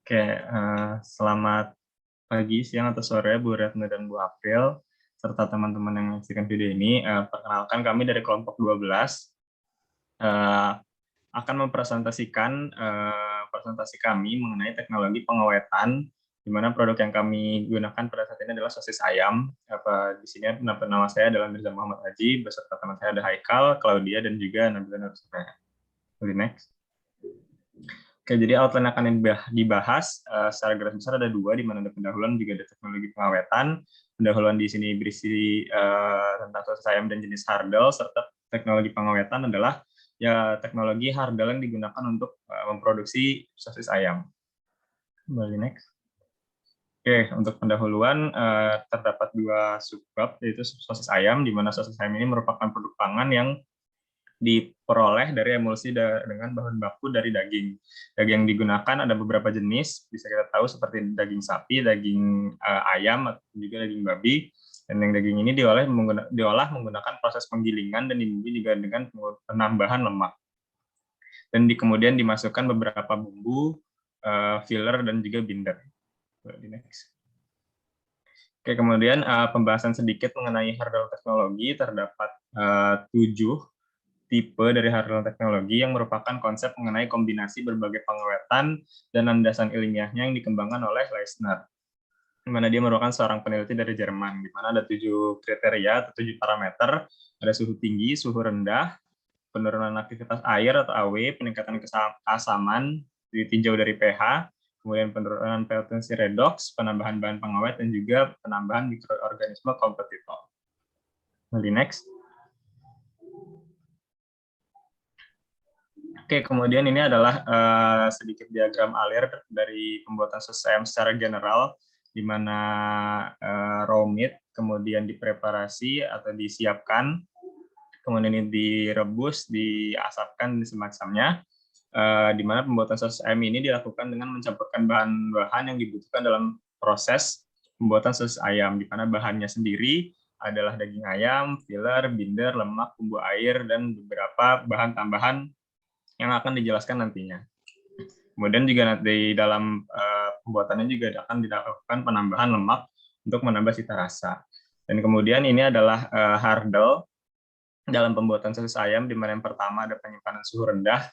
Oke, selamat pagi, siang, atau sore Bu Retno dan Bu April, serta teman-teman yang menyaksikan video ini. Perkenalkan, kami dari kelompok 12 akan mempresentasikan presentasi kami mengenai teknologi pengawetan, di mana produk yang kami gunakan pada saat ini adalah sosis ayam. Di sini nama saya adalah Mirza Muhammad Haji, beserta teman saya ada Haikal, Claudia, dan juga Nabila Nursulaya. Next. Oke, jadi outline akan dibahas secara garis besar ada dua, di mana ada pendahuluan juga ada teknologi pengawetan. Pendahuluan di sini berisi tentang sosis ayam dan jenis hardal, serta teknologi pengawetan adalah teknologi hardal yang digunakan untuk memproduksi sosis ayam. Kembali next. Oke, untuk pendahuluan terdapat dua subbab, yaitu sosis ayam, di mana sosis ayam ini merupakan produk pangan yang diperoleh dari emulsi dengan bahan baku dari daging. Daging yang digunakan ada beberapa jenis, bisa kita tahu seperti daging sapi, daging ayam, atau juga daging babi. Dan yang daging ini diolah menggunakan proses penggilingan dan dibumbui juga dengan penambahan lemak. Dan kemudian dimasukkan beberapa bumbu, filler, dan juga binder. Next. Oke, kemudian pembahasan sedikit mengenai hardware teknologi. Terdapat 7 tipe dari hardware teknologi yang merupakan konsep mengenai kombinasi berbagai pengawetan dan landasan ilmiahnya yang dikembangkan oleh Leissner, di mana dia merupakan seorang peneliti dari Jerman, di mana ada 7 kriteria atau 7 parameter, ada suhu tinggi, suhu rendah, penurunan aktivitas air atau AW, peningkatan keasaman ditinjau dari pH, kemudian penurunan potensi redox, penambahan bahan pengawet, dan juga penambahan mikroorganisme kompetitor. Next. Oke, kemudian ini adalah sedikit diagram alir dari pembuatan sosis ayam secara general, di mana raw meat kemudian dipreparasi atau disiapkan, kemudian ini direbus, diasapkan, dan semacamnya, di mana pembuatan sosis ayam ini dilakukan dengan mencampurkan bahan-bahan yang dibutuhkan dalam proses pembuatan sosis ayam, di mana bahannya sendiri adalah daging ayam, filler, binder, lemak, bumbu air, dan beberapa bahan tambahan yang akan dijelaskan nantinya. Kemudian juga di dalam pembuatannya juga akan dilakukan penambahan lemak untuk menambah cita rasa. Dan kemudian ini adalah hardal dalam pembuatan sosis ayam, di mana yang pertama ada penyimpanan suhu rendah,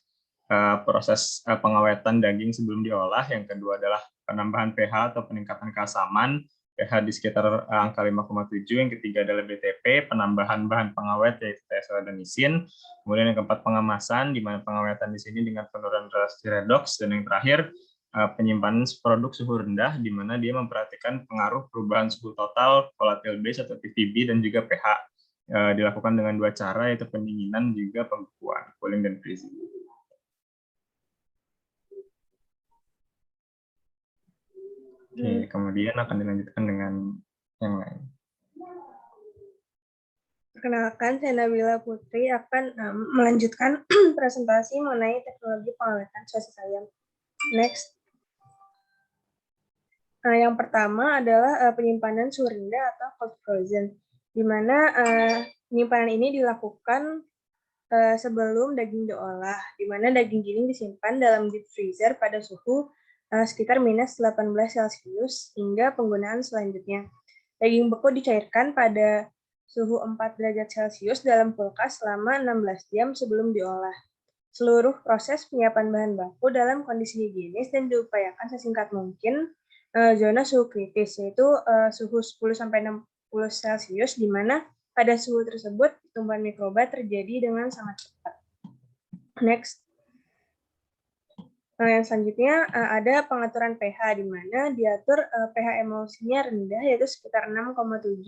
proses pengawetan daging sebelum diolah. Yang kedua adalah penambahan pH atau peningkatan keasaman, pH di sekitar angka 5,7. Yang ketiga adalah BTP, penambahan bahan pengawet yaitu TSL dan isin. Kemudian yang keempat pengemasan, di mana pengawetan di sini dengan penurunan relasi redox. Dan yang terakhir penyimpanan produk suhu rendah, di mana dia memperhatikan pengaruh perubahan suhu total, volatile base atau PVB, dan juga pH. Dilakukan dengan dua cara, yaitu pendinginan juga pembekuan, cooling dan freezing. Oke, kemudian akan dilanjutkan dengan yang lain. Perkenalkan, saya Nabila Putri akan melanjutkan presentasi mengenai teknologi pengawetan sosis ayam. Next. Yang pertama adalah penyimpanan suhu rendah atau cold frozen, di mana penyimpanan ini dilakukan sebelum daging diolah, di mana daging giling disimpan dalam deep freezer pada suhu sekitar minus 18 Celcius hingga penggunaan selanjutnya. Daging beku dicairkan pada suhu 4 derajat Celcius dalam kulkas selama 16 jam sebelum diolah. Seluruh proses penyiapan bahan baku dalam kondisi higienis dan diupayakan sesingkat mungkin zona suhu kritis, yaitu suhu 10-60 Celcius, di mana pada suhu tersebut pertumbuhan mikroba terjadi dengan sangat cepat. Next. Yang selanjutnya ada pengaturan pH, di mana diatur pH emulsinya rendah, yaitu sekitar 6,7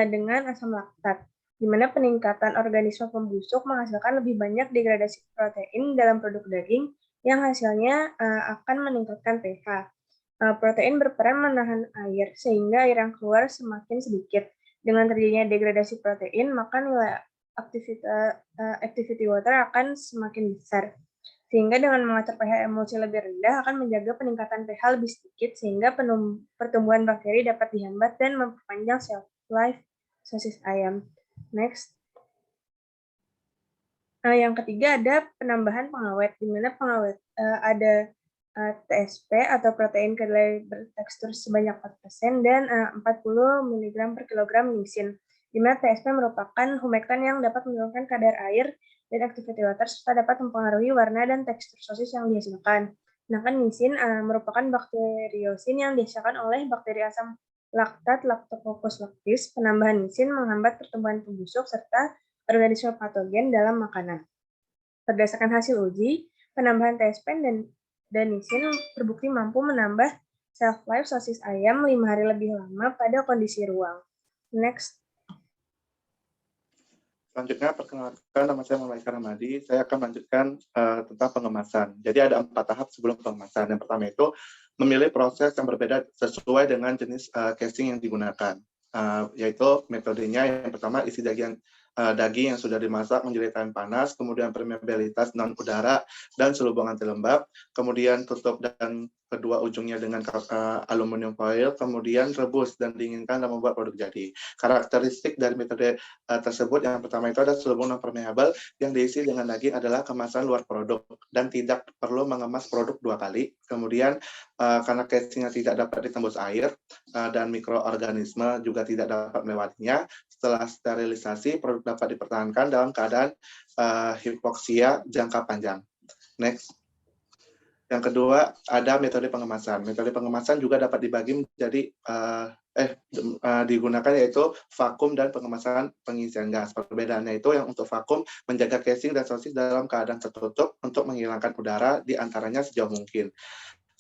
dengan asam laktat, di mana peningkatan organisme pembusuk menghasilkan lebih banyak degradasi protein dalam produk daging yang hasilnya akan meningkatkan pH. Protein berperan menahan air, sehingga air yang keluar semakin sedikit. Dengan terjadinya degradasi protein, maka nilai activity water akan semakin besar. Sehingga dengan mengatur pH emulsi lebih rendah akan menjaga peningkatan pH lebih sedikit, sehingga pertumbuhan bakteri dapat dihambat dan memperpanjang shelf life sosis ayam. Next. Yang ketiga ada penambahan pengawet, di mana ada TSP atau protein kedelai bertekstur sebanyak 4% dan 40 mg per kilogram nisin. Di mana TSP merupakan humektan yang dapat menurunkan kadar air dan activity water serta dapat mempengaruhi warna dan tekstur sosis yang dihasilkan. Sedangkan nisin merupakan bakteriosin yang dihasilkan oleh bakteri asam laktat Lactobacillus lactis. Penambahan nisin menghambat pertumbuhan pembusuk serta organisme patogen dalam makanan. Berdasarkan hasil uji, penambahan TSP dan nisin terbukti mampu menambah shelf life sosis ayam 5 hari lebih lama pada kondisi ruang. Next. Selanjutnya, perkenalkan, nama saya Muhammad Ramadi. Saya akan melanjutkan tentang pengemasan. Jadi ada 4 tahap sebelum pengemasan. Yang pertama itu memilih proses yang berbeda sesuai dengan jenis casing yang digunakan. Yaitu metodenya yang pertama isi daging yang sudah dimasak menjadi tahan panas, kemudian permeabilitas non udara dan selubung anti lembab, kemudian tutup dan kedua ujungnya dengan aluminium foil, kemudian rebus dan dinginkan dan membuat produk jadi. Karakteristik dari metode tersebut yang pertama itu ada selubung non permeable yang diisi dengan daging adalah kemasan luar produk dan tidak perlu mengemas produk 2 kali. Kemudian karena casingnya tidak dapat ditembus air dan mikroorganisme juga tidak dapat melewatinya, setelah sterilisasi produk dapat dipertahankan dalam keadaan hipoksia jangka panjang. Next. Yang kedua, ada metode pengemasan. Metode pengemasan juga dapat dibagi menjadi digunakan yaitu vakum dan pengemasan pengisian gas. Perbedaannya itu yang untuk vakum menjaga casing dan sosis dalam keadaan tertutup untuk menghilangkan udara di antaranya sejauh mungkin,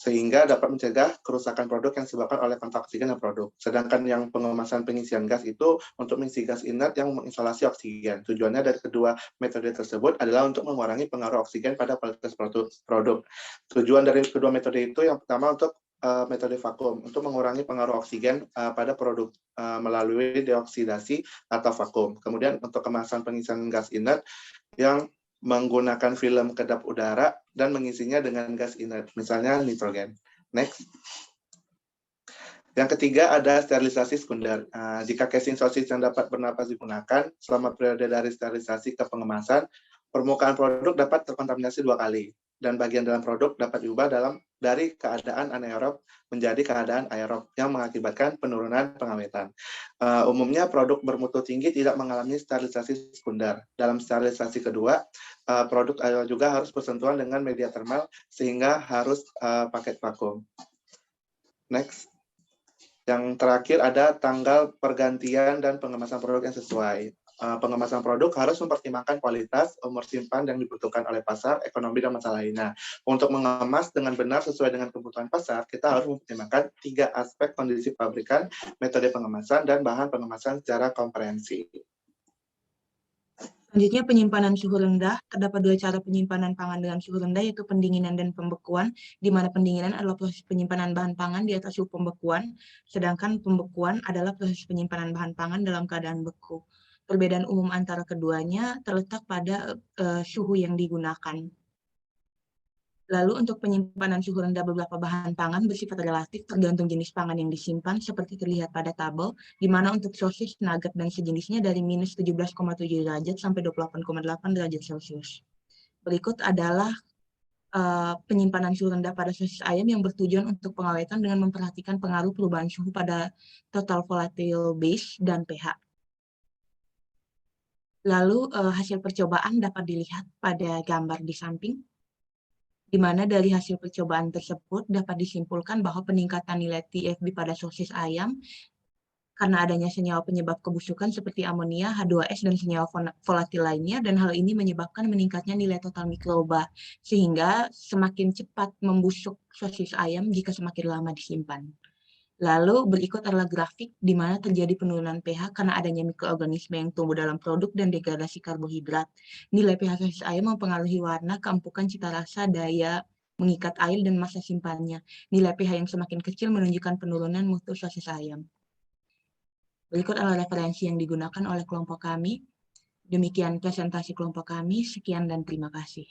sehingga dapat mencegah kerusakan produk yang disebabkan oleh kontak oksigen dan produk. Sedangkan yang pengemasan pengisian gas itu untuk mengisi gas inert yang mengisolasi oksigen. Tujuannya dari kedua metode tersebut adalah untuk mengurangi pengaruh oksigen pada kualitas produk. Tujuan dari kedua metode itu yang pertama untuk metode vakum, untuk mengurangi pengaruh oksigen pada produk melalui deoksidasi atau vakum. Kemudian untuk kemasan pengisian gas inert yang menggunakan film kedap udara dan mengisinya dengan gas inert, misalnya nitrogen. Next. Yang ketiga ada sterilisasi sekunder. Jika casing sosis yang dapat bernapas digunakan selama periode dari sterilisasi ke pengemasan, permukaan produk dapat terkontaminasi 2 kali dan bagian dalam produk dapat diubah dari keadaan anaerob menjadi keadaan aerob yang mengakibatkan penurunan pengawetan. Umumnya produk bermutu tinggi tidak mengalami sterilisasi sekunder. Dalam sterilisasi kedua, produk juga harus bersentuhan dengan media termal sehingga harus paket vakum. Next. Yang terakhir ada tanggal pergantian dan pengemasan produk yang sesuai. Pengemasan produk harus mempertimbangkan kualitas, umur simpan yang dibutuhkan oleh pasar, ekonomi, dan masalah lainnya. Untuk mengemas dengan benar sesuai dengan kebutuhan pasar, kita harus mempertimbangkan 3 aspek kondisi pabrikan, metode pengemasan, dan bahan pengemasan secara komprehensif. Selanjutnya, penyimpanan suhu rendah. Terdapat 2 cara penyimpanan pangan dengan suhu rendah, yaitu pendinginan dan pembekuan, di mana pendinginan adalah proses penyimpanan bahan pangan di atas suhu pembekuan, sedangkan pembekuan adalah proses penyimpanan bahan pangan dalam keadaan beku. Perbedaan umum antara keduanya terletak pada suhu yang digunakan. Lalu untuk penyimpanan suhu rendah beberapa bahan pangan bersifat relatif tergantung jenis pangan yang disimpan seperti terlihat pada tabel, di mana untuk sosis, nugget, dan sejenisnya dari minus 17,7 derajat sampai 28,8 derajat Celcius. Berikut adalah penyimpanan suhu rendah pada sosis ayam yang bertujuan untuk pengawetan dengan memperhatikan pengaruh perubahan suhu pada total volatile base dan pH. Lalu hasil percobaan dapat dilihat pada gambar di samping, di mana dari hasil percobaan tersebut dapat disimpulkan bahwa peningkatan nilai TFB pada sosis ayam karena adanya senyawa penyebab kebusukan seperti amonia, H2S, dan senyawa volatil lainnya, dan hal ini menyebabkan meningkatnya nilai total mikroba, sehingga semakin cepat membusuk sosis ayam jika semakin lama disimpan. Lalu berikut adalah grafik di mana terjadi penurunan pH karena adanya mikroorganisme yang tumbuh dalam produk dan degradasi karbohidrat. Nilai pH sosis ayam mempengaruhi warna, keempukan, cita rasa, daya mengikat air, dan masa simpannya. Nilai pH yang semakin kecil menunjukkan penurunan mutu sosis ayam. Berikut adalah referensi yang digunakan oleh kelompok kami. Demikian presentasi kelompok kami. Sekian dan terima kasih.